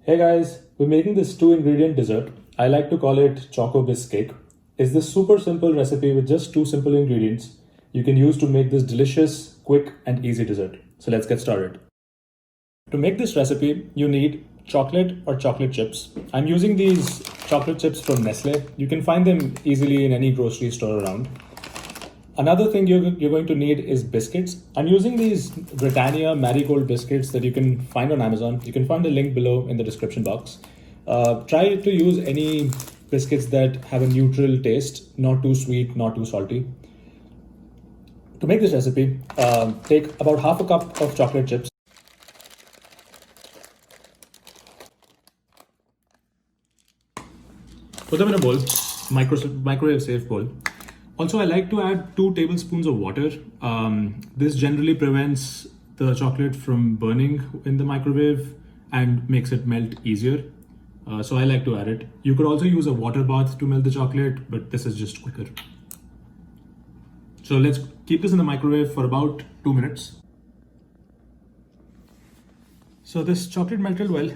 Hey guys, we're making this 2-ingredient dessert. I like to call it Choco Bisque Cake. It's this super simple recipe with just 2 simple ingredients you can use to make this delicious, quick and easy dessert. So let's get started. To make this recipe, you need chocolate or chocolate chips. I'm using these chocolate chips from Nestle. You can find them easily in any grocery store around. Another thing you're going to need is biscuits. I'm using these Britannia Marigold biscuits that you can find on Amazon. You can find the link below in the description box. Try to use any biscuits that have a neutral taste, not too sweet, not too salty. To make this recipe, take about half a cup of chocolate chips. Put them in a bowl, microwave safe bowl. Also, I like to add 2 tablespoons of water. This generally prevents the chocolate from burning in the microwave and makes it melt easier. So I like to add it. You could also use a water bath to melt the chocolate, but this is just quicker. So let's keep this in the microwave for about 2 minutes. So this chocolate melted well.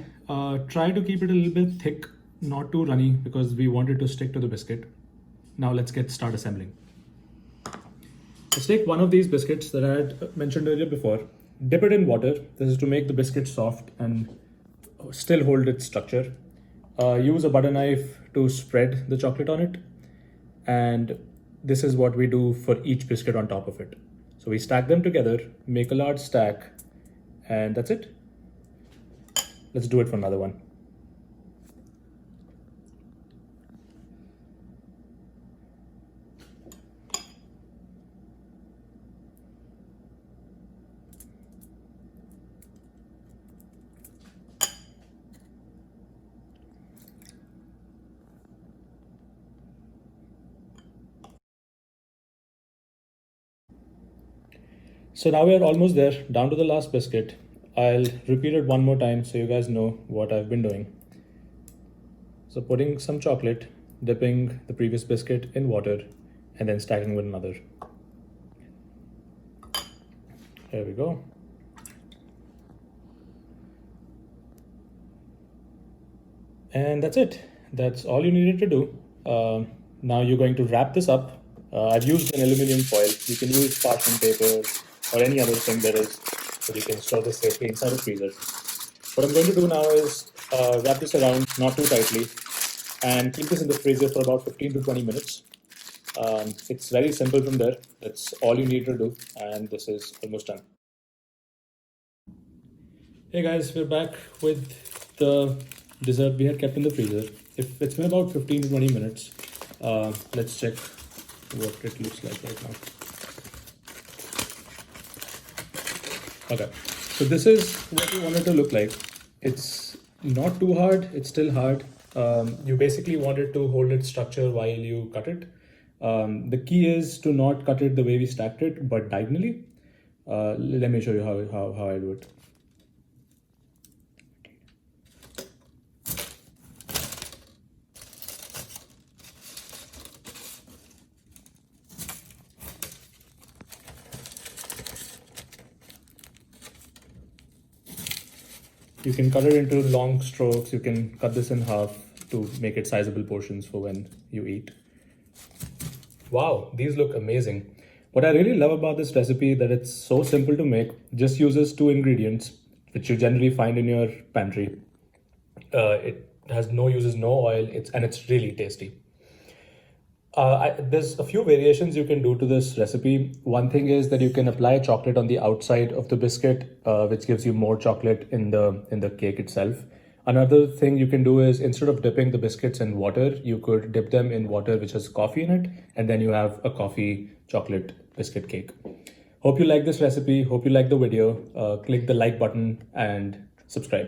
Try to keep it a little bit thick, not too runny, because we want it to stick to the biscuit. Now let's start assembling. Let's take one of these biscuits that I had mentioned earlier before, dip it in water. This is to make the biscuit soft and still hold its structure. Use a butter knife to spread the chocolate on it. And this is what we do for each biscuit on top of it. So we stack them together, make a large stack, and that's it. Let's do it for another one. So now we are almost there, down to the last biscuit. I'll repeat it one more time so you guys know what I've been doing. So putting some chocolate, dipping the previous biscuit in water, and then stacking with another. There we go. And that's it. That's all you needed to do. Now you're going to wrap this up. I've used an aluminum foil. You can use parchment paper or any other thing that is, so you can store this safely inside a freezer. What I'm going to do now is wrap this around, not too tightly, and keep this in the freezer for about 15 to 20 minutes. It's very simple from there. That's all you need to do, and this is almost done. Hey guys, we're back with the dessert we had kept in the freezer. It's been about 15 to 20 minutes. Let's check what it looks like right now. Okay, so this is what we want it to look like. It's not too hard, it's still hard. You basically want it to hold its structure while you cut it. The key is to not cut it the way we stacked it, but diagonally. Let me show you how I do it. You can cut it into long strokes. You can cut this in half to make it sizable portions for when you eat. Wow, these look amazing. What I really love about this recipe that it's so simple to make, just uses 2 ingredients, which you generally find in your pantry. It uses no oil, it's really tasty. There's a few variations you can do to this recipe. One thing is that you can apply chocolate on the outside of the biscuit, which gives you more chocolate in the cake itself. Another thing you can do is, instead of dipping the biscuits in water, you could dip them in water which has coffee in it, and then you have a coffee chocolate biscuit cake. Hope you like this recipe. Hope you like the video. Click the like button and subscribe.